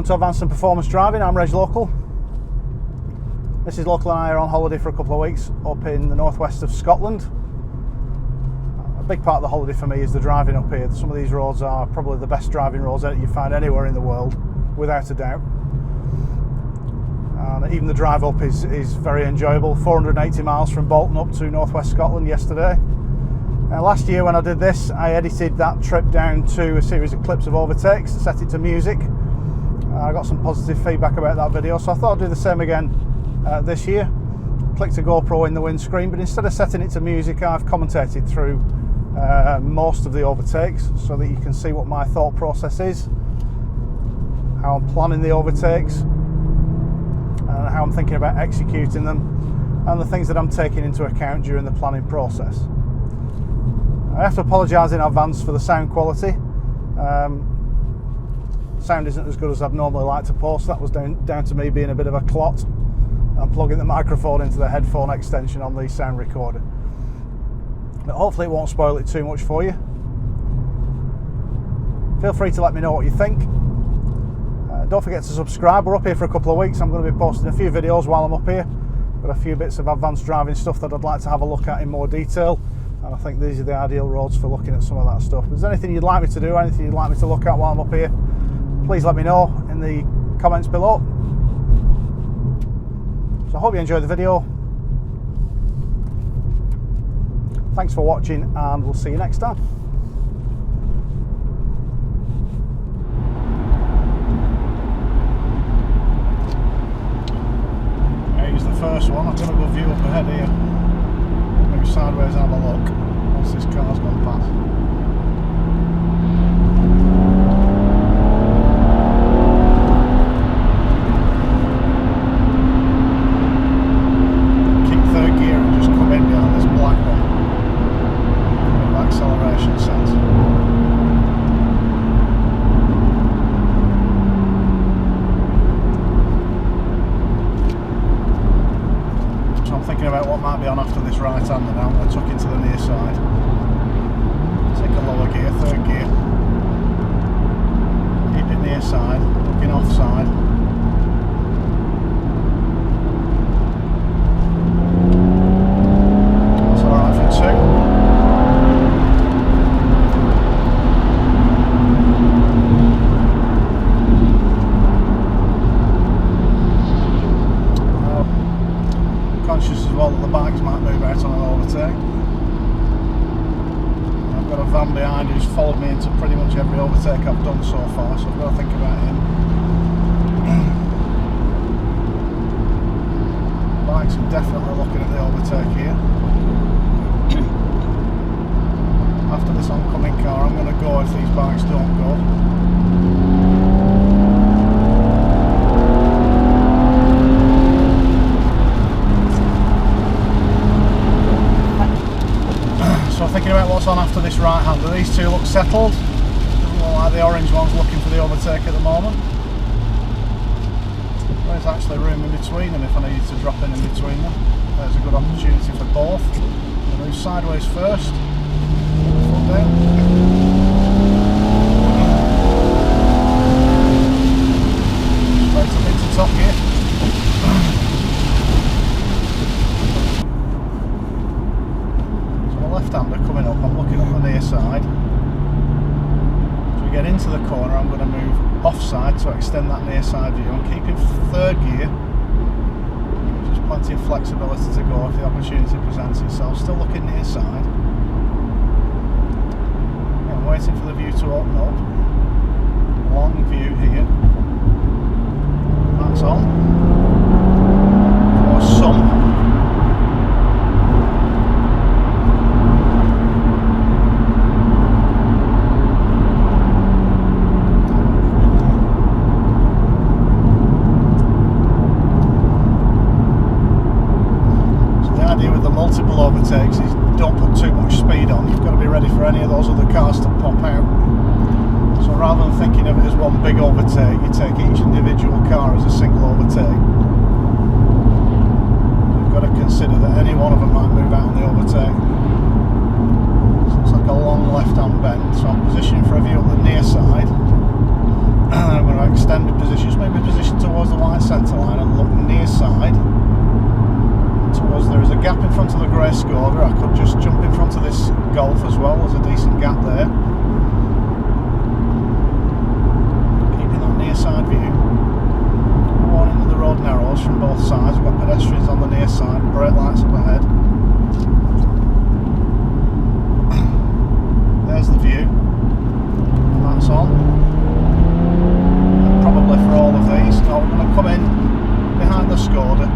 welcome to Advanced and Performance Driving. I'm Reg Local. This is Local and I are on holiday for a couple of weeks up in the northwest of Scotland. A big part of the holiday for me is the driving up here. Some of these roads are probably the best driving roads that you find anywhere in the world, without a doubt. And even the drive up is very enjoyable. 480 miles from Bolton up to northwest Scotland yesterday. Last year when I did this, I edited that trip down to a series of clips of overtakes, set it to music. I got some positive feedback about that video, so I thought I'd do the same again this year. Clicked a GoPro in the windscreen, but instead of setting it to music, I've commentated through most of the overtakes so that you can see what my thought process is, how I'm planning the overtakes, and how I'm thinking about executing them, and the things that I'm taking into account during the planning process. I have to apologise in advance for the sound quality. Sound isn't as good as I'd normally like to post. That was down to me being a bit of a clot and plugging the microphone into the headphone extension on the sound recorder. But hopefully it won't spoil it too much for you. Feel free to let me know what you think. Don't forget to subscribe. We're up here for a couple of weeks. I'm going to be posting a few videos while I'm up here. Got a few bits of advanced driving stuff that I'd like to have a look at in more detail. And I think these are the ideal roads for looking at some of that stuff. If there's anything you'd like me to do, anything you'd like me to look at while I'm up here, please let me know in the comments below. So I hope you enjoyed the video. Thanks for watching, and we'll see you next time. Here's the first one. I've got a good view up ahead here. Sideways and have a look once this car's gone past. Keep third gear and just come in behind this black one. Bit of acceleration sense. So I'm thinking about what might be on after this right hander now. I'm going to tuck into the near side. Take a lower gear, third gear. Keep it near side, looking off side. That's alright for two. Conscious as well that the bikes might move out on an overtake. I've got a van behind who's followed me into pretty much every overtake I've done so far, so I've got to think about him. Bikes are definitely looking at the overtake here. After this oncoming car, I'm going to go if these bikes don't go. Thinking about what's on after this right hander. These two look settled. Doesn't look like the orange one's looking for the overtake at the moment. There's actually room in between them if I needed to drop in between them. There's a good opportunity for both. I'll move sideways first. Foot down. Straight up into top gear. Left-hander coming up, I'm looking up the near side. As we get into the corner, I'm going to move offside to extend that near side view. I'm keeping third gear. There's plenty of flexibility to go if the opportunity presents itself. Still looking near side. I'm waiting for the view to open up. Long view here. That's on. Or some. Multiple overtakes is don't put too much speed on. You've got to be ready for any of those other cars to pop out. So rather than thinking of it as one big overtake, you take each individual car as a single overtake. You've got to consider that any one of them might move out on the overtake. So it's like a long left-hand bend. So I'm positioning for a view up the near side. I'm going to extend the positions gap in front of the grey Skoda. I could just jump in front of this Golf as well. There's a decent gap there. Keeping that near side view. Warning that the road narrows from both sides. We've got pedestrians on the near side, brake lights up ahead. There's the view. And that's on. And probably for all of these. Now we're going to come in behind the Skoda.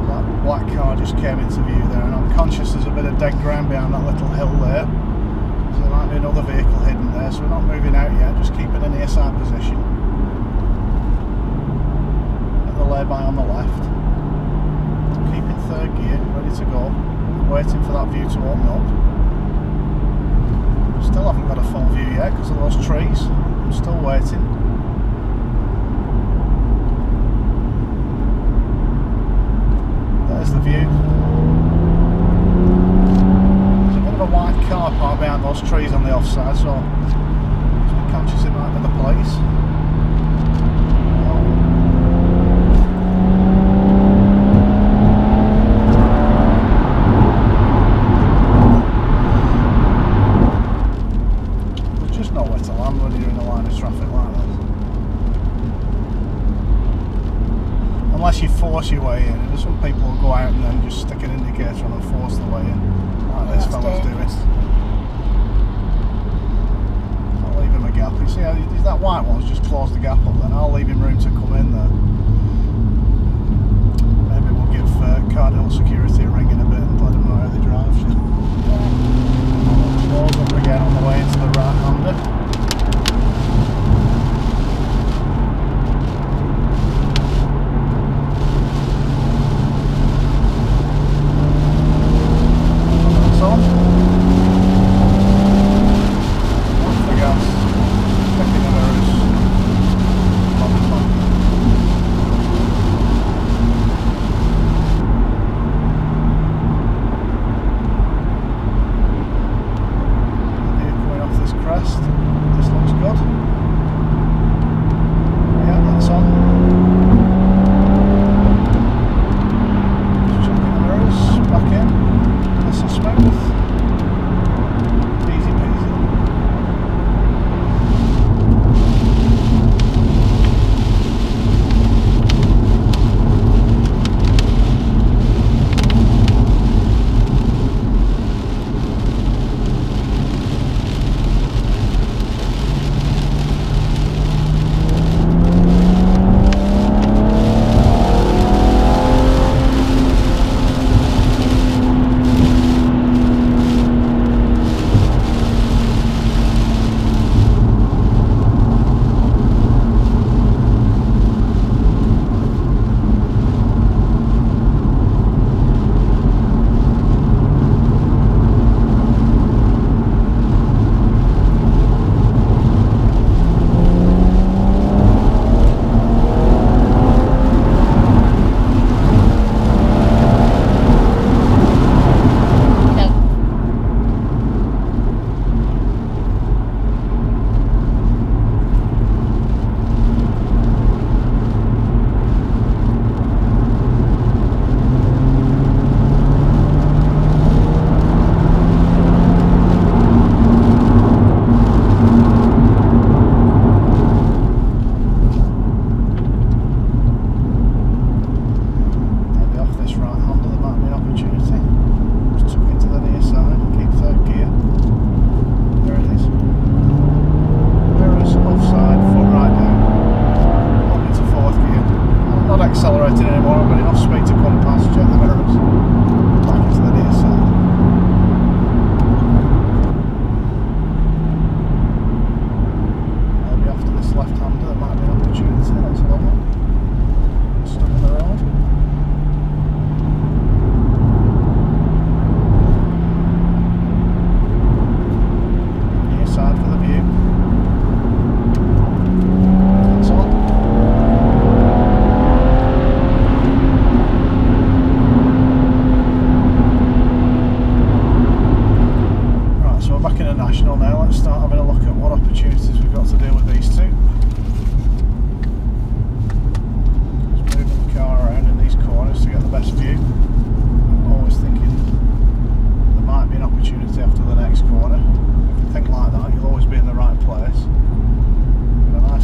That black car just came into view there, and I'm conscious there's a bit of dead ground behind that little hill there. So there might be another vehicle hidden there, so we're not moving out yet, just keeping a near side position. And the lay-by on the left. Keeping third gear, ready to go. Waiting for that view to open up. Still haven't got a full view yet because of those trees. I'm still waiting. There's the view. There's a bit of a white car park behind those trees on the offside, so just be conscious it might be the police. There's just nowhere to land when you're in a line of traffic like this. Unless you force your way in, and there's some people who go out and then just stick an indicator on and force the way in, like this fella's doing. I'll leave him a gap. You see how that white one's just closed the gap up then? I'll leave him room to come in there. Maybe we'll give Cardinal Security a ring in a bit and let them know how they drive. Close up again on the way into the right-hander.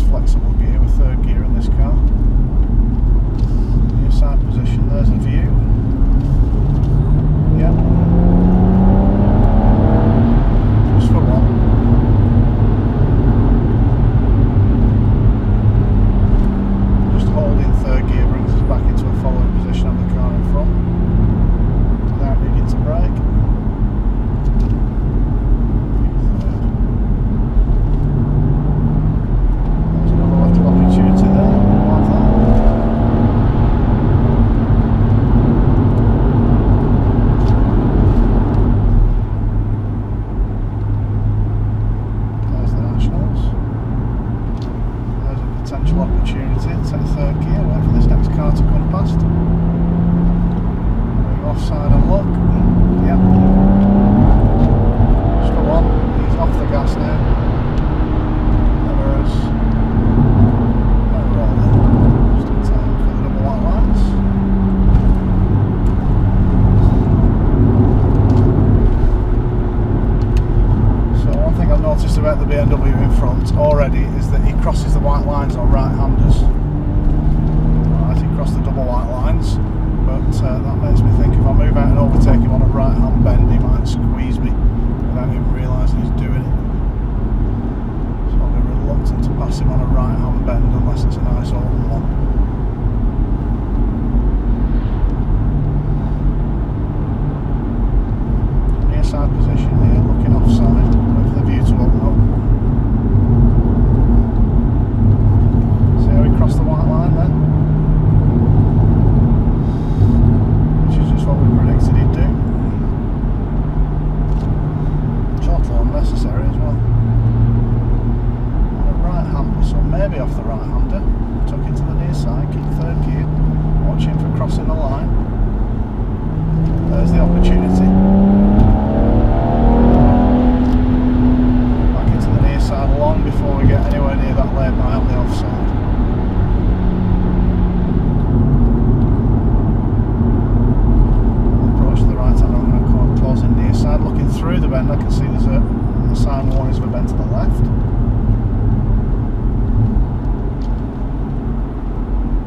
flexible gear with third gear in this car. Near side position, there's a view. Yeah. Just for one. Just holding third gear brings us back into a following position on the car in front without needing to brake. Opportunity, take third gear, wait for this next car to come past. Move offside and look. Yep. Just for one, he's off the gas now. Whereas rolling. Just in time for the double white lines. So one thing I've noticed about the BMW in front already is that he crosses the white lines on right-handers. Right, he crossed the double white lines, but that makes me think if I move out and overtake him on a right-hand bend, he might squeeze me without even realising he's doing it. So I'll be reluctant to pass him on a right-hand bend unless it's a nice open one. Near side position here, looking offside, wait for the view to open up. Cross the white line then, which is just what we predicted he'd do. Total unnecessary as well. On a right hander, so maybe off the right hander. Tuck into the near side, keep third gear, watching for crossing the line. There's the opportunity. Back into the near side long before we get anywhere near that lay-by on the offside. Looking through the bend, I can see there's a sign warning for a bend to the left.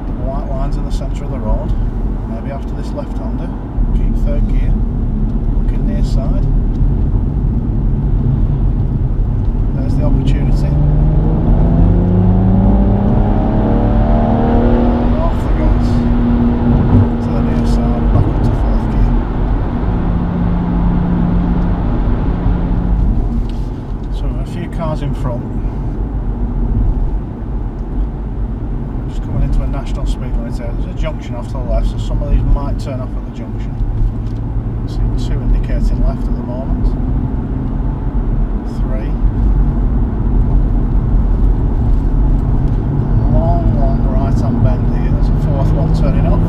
The white lines in the centre of the road. Maybe after this left-hander, keep third gear, looking near side. There's the opportunity. And off the gas to the near side, back up to fourth gear. Cars in front. Just coming into a national speed limit area. There's a junction off to the left, so some of these might turn off at the junction. See two indicating left at the moment. 3. Long right hand bend here. There's a fourth one turning off.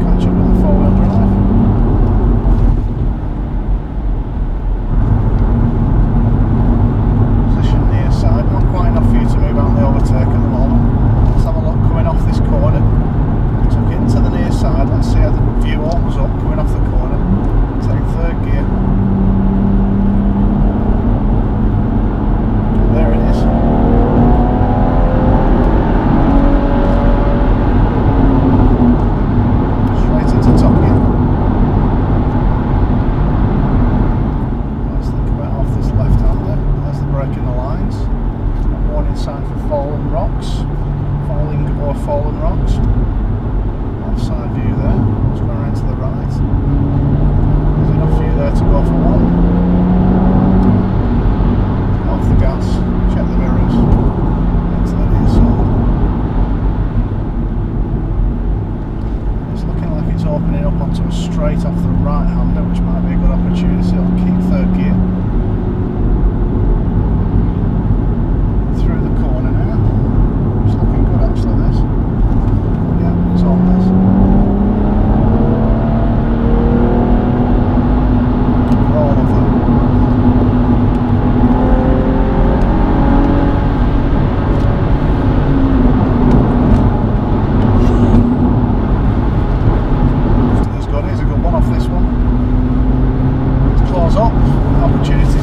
Catch up with the four-wheel drive. Fallen rocks. Offside view there. Just going around to the right. There's enough view there to go for one. Off the gas. Check the mirrors. Into the near side. It's looking like it's opening up onto a straight off the right hander, which might be a good opportunity. I'll keep third gear. Through the corner now. It's looking good actually, this. Yeah, it's on this. For all of them. He's got it, he's a good one off this one. To close up, opportunity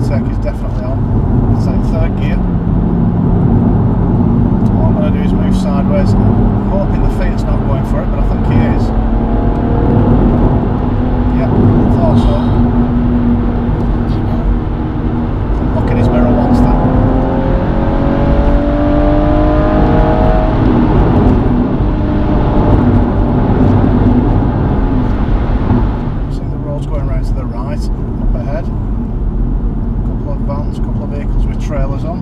overtake is definitely on. It's like third gear. All I'm going to do is move sideways. I'm hoping the Fiat's not going for it, but I think he is. Yep, thought so. I'm looking his mirror once then. Trailers on.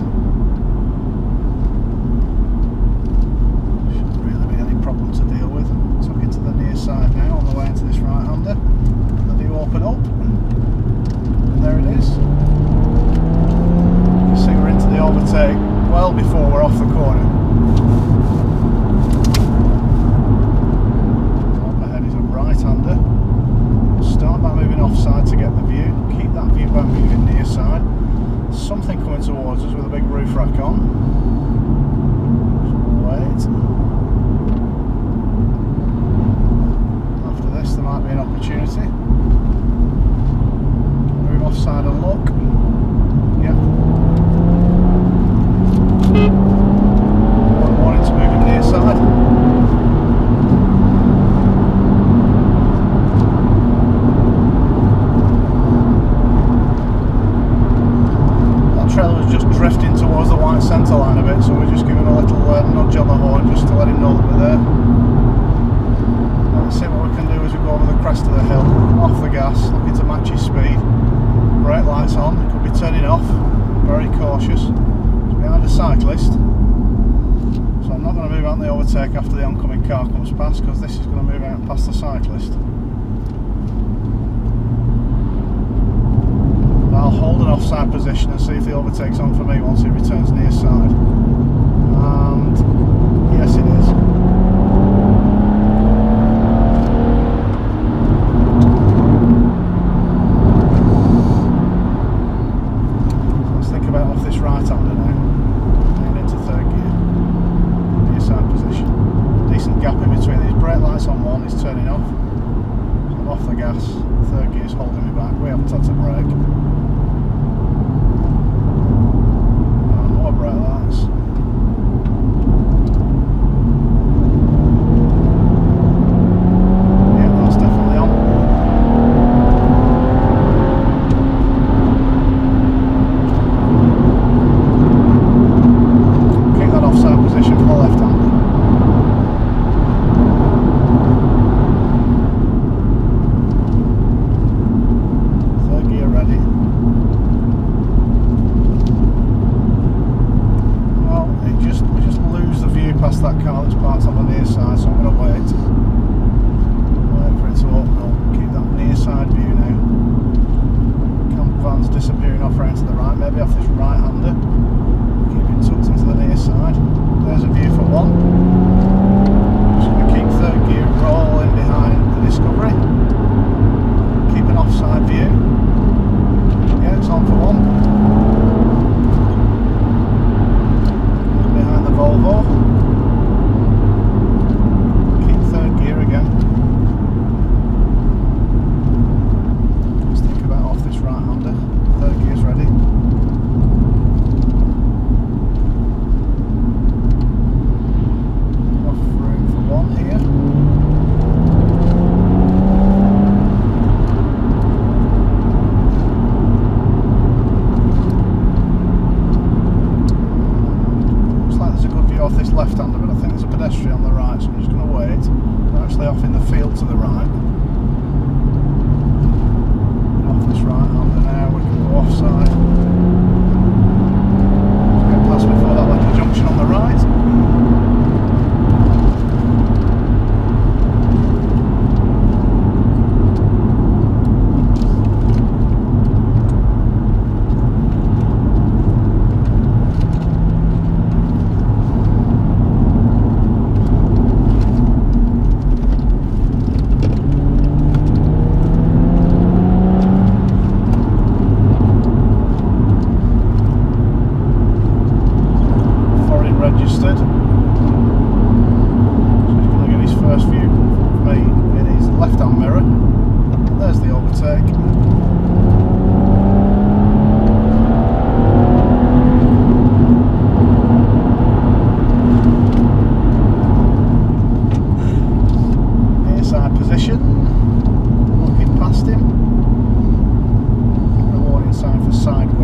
Shouldn't really be any problem to deal with. Took it to the near side now on the way into this right-hander. Then you open up, and there it is. You see we're into the overtake well before we're off the corner. Up ahead is a right-hander. Start by moving offside to get the view. Keep that view by moving near side. Something coming towards us with a big roof rack on. Wait. After this there might be an opportunity. Move offside and look. Yep. One warning to move in near side. Drifting towards the white centre line a bit, so we're just giving a little nudge on the horn just to let him know that we're there. Let's see what we can do as we go over the crest of the hill, off the gas, looking to match his speed. Brake lights on, could be turning off, very cautious. It's behind a cyclist, so I'm not going to move out in the overtake after the oncoming car comes past, because this is going to move out past the cyclist. I'll hold an offside position and see if the overtake's on for me once it returns near side. And yes, it is. Let's think about off this right-hander now. And into third gear. Near side position. Decent gap in between these. Brake lights on one, it's turning off. So I'm off the gas. Third gear's holding me back. We haven't had to brake. Brake lights. Yeah, that's definitely on. Keep that offside position for the left-hander. Third gear ready. Past that car that's parked on the near side, so I'm going to wait for it to open up. Keep that near side view now. Camp van's disappearing off right to the right, maybe off this right-hander. Keep it tucked into the near side. There's a view for one. Just going to keep third gear rolling behind the Discovery. Keep an offside view. Yeah, it's on for one. Behind the Volvo. Again. Let's think about off this right-hander. Third gear's ready. Off room for one here. Looks like there's a good view off this left-hander, but I think there's a pedestrian on the right, so I'm just going to wait. Actually off in the field to the right. Off this right-hander now, we can go offside. Just get past before that little junction on the right. Registered. So he's going to get his first view of me in his left-hand mirror. There's the overtake. looking past him. A warning sign for side